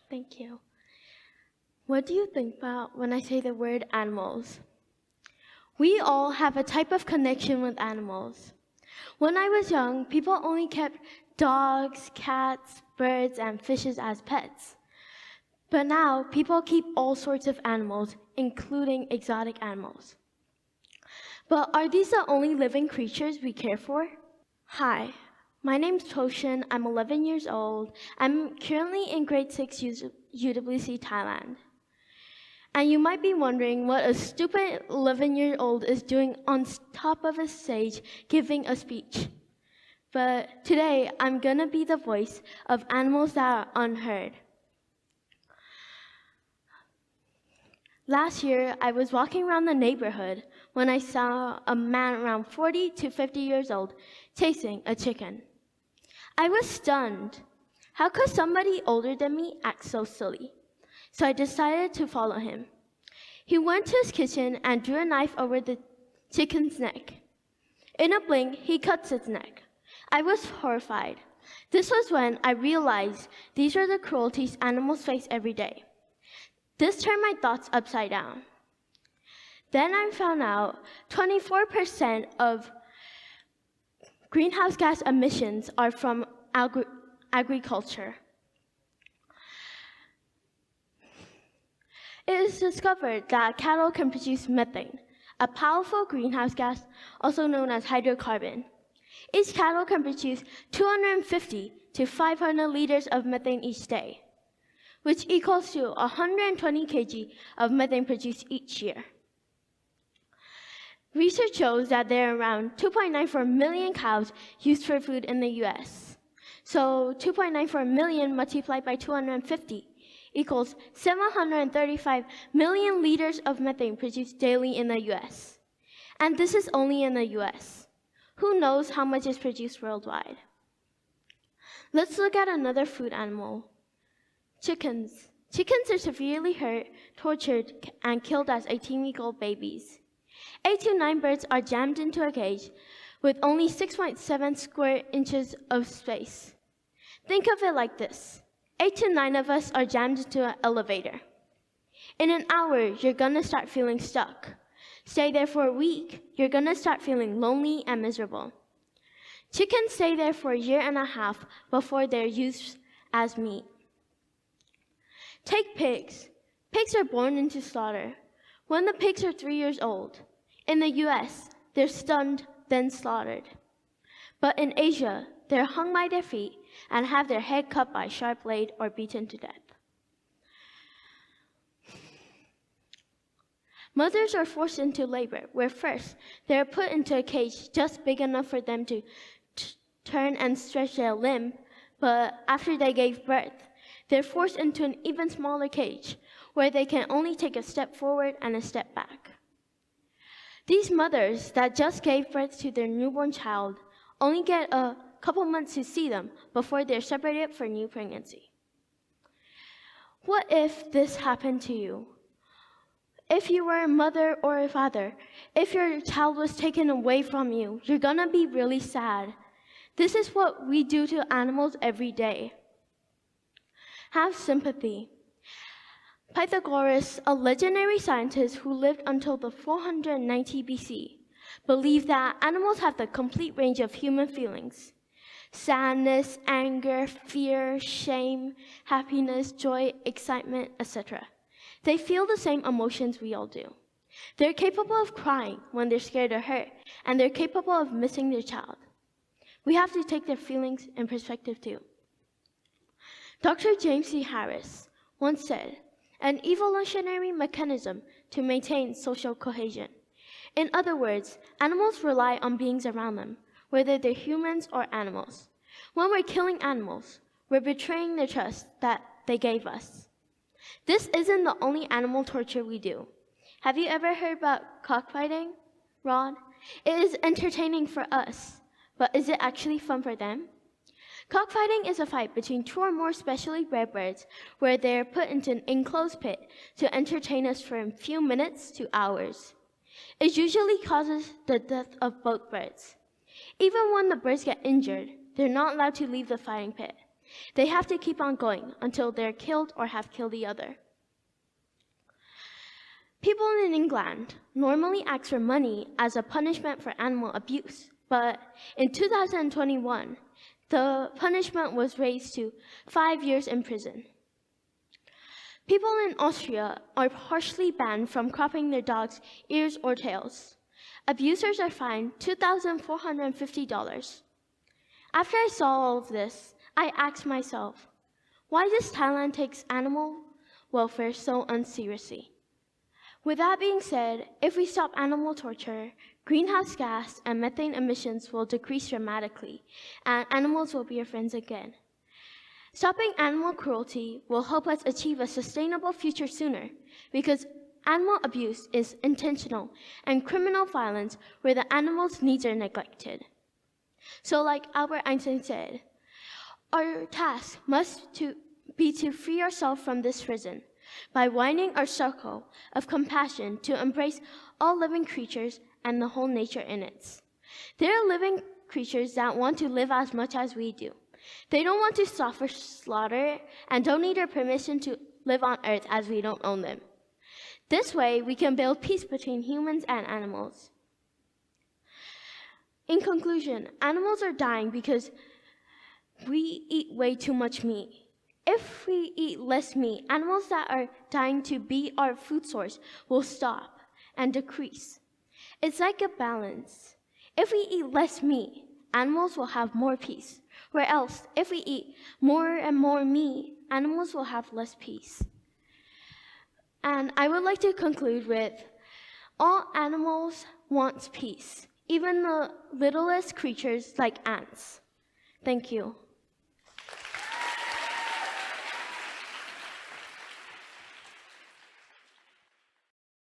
Thank you. What do you think about when I say the word animals? We all have a type of connection with animals. When I was young, people only kept dogs, cats, birds, and fishes as pets. But now, people keep all sorts of animals, including exotic animals. But are these the only living creatures we care for? Hi, my name's Toshin. I'm 11 years old. I'm currently in grade 6 UWC Thailand. And you might be wondering what a stupid 11-year-old is doing on top of a stage giving a speech. But today, I'm gonna be the voice of animals that are unheard. Last year, I was walking around the neighborhood when I saw a man around 40 to 50 years old chasing a chicken. I was stunned. How could somebody older than me act so silly? So I decided to follow him. He went to his kitchen and drew a knife over the chicken's neck. In a blink, he cuts its neck. I was horrified. This was when I realized these are the cruelties animals face every day. This turned my thoughts upside down. Then I found out 24% of greenhouse gas emissions are from agriculture. It is discovered that cattle can produce methane, a powerful greenhouse gas also known as hydrocarbon. Each cattle can produce 250 to 500 liters of methane each day, which equals to 120 kg of methane produced each year. Research shows that there are around 2.94 million cows used for food in the US. So 2.94 million multiplied by 250 equals 735 million liters of methane produced daily in the US. And this is only in the US. Who knows how much is produced worldwide? Let's look at another food animal. Chickens. Chickens are severely hurt, tortured, and killed as 18-week-old babies. 8 to 9 birds are jammed into a cage with only 6.7 square inches of space. Think of it like this. 8 to 9 of us are jammed into an elevator. In an hour, you're gonna start feeling stuck. Stay there for a week, you're gonna start feeling lonely and miserable. Chickens stay there for a year and a half before they're used as meat. Take pigs. Pigs are born into slaughter. When the pigs are 3 years old, in the US, they're stunned, then slaughtered. But in Asia, they're hung by their feet and have their head cut by a sharp blade or beaten to death. Mothers are forced into labor, where first they are put into a cage just big enough for them to turn and stretch their limb, but after they gave birth, they're forced into an even smaller cage, where they can only take a step forward and a step back. These mothers that just gave birth to their newborn child only get a couple months to see them before they're separated for new pregnancy. What if this happened to you? If you were a mother or a father, if your child was taken away from you, you're gonna be really sad. This is what we do to animals every day. Have sympathy. Pythagoras, a legendary scientist who lived until the 490 BC, believed that animals have the complete range of human feelings. Sadness, anger, fear, shame, happiness, joy, excitement, etc. They feel the same emotions we all do. They're capable of crying when they're scared or hurt, and they're capable of missing their child. We have to take their feelings in perspective too. Dr. James C. Harris once said, "An evolutionary mechanism to maintain social cohesion." In other words, animals rely on beings around them, whether they're humans or animals. When we're killing animals, we're betraying the trust that they gave us. This isn't the only animal torture we do. Have you ever heard about cockfighting, Rod? It is entertaining for us, but is it actually fun for them? Cockfighting is a fight between 2 or more specially bred birds where they are put into an enclosed pit to entertain us for a few minutes to hours. It usually causes the death of both birds. Even when the birds get injured, they're not allowed to leave the fighting pit. They have to keep on going until they're killed or have killed the other. People in England normally ask for money as a punishment for animal abuse, but in 2021, the punishment was raised to 5 years in prison. People in Austria are partially banned from cropping their dogs' ears or tails. Abusers are fined $2,450. After I saw all of this, I asked myself, why does Thailand take animal welfare so unseriously? With that being said, if we stop animal torture, greenhouse gas and methane emissions will decrease dramatically, and animals will be our friends again. Stopping animal cruelty will help us achieve a sustainable future sooner, because animal abuse is intentional and criminal violence where the animal's needs are neglected. So like Albert Einstein said, our task must be to free ourselves from this prison by widening our circle of compassion to embrace all living creatures and the whole nature in it. There are living creatures that want to live as much as we do. They don't want to suffer slaughter and don't need our permission to live on Earth as we don't own them. This way, we can build peace between humans and animals. In conclusion, animals are dying because we eat way too much meat. If we eat less meat, animals that are dying to be our food source will stop and decrease. It's like a balance. If we eat less meat, animals will have more peace. Where else, if we eat more and more meat, animals will have less peace. And I would like to conclude with, all animals want peace, even the littlest creatures like ants. Thank you.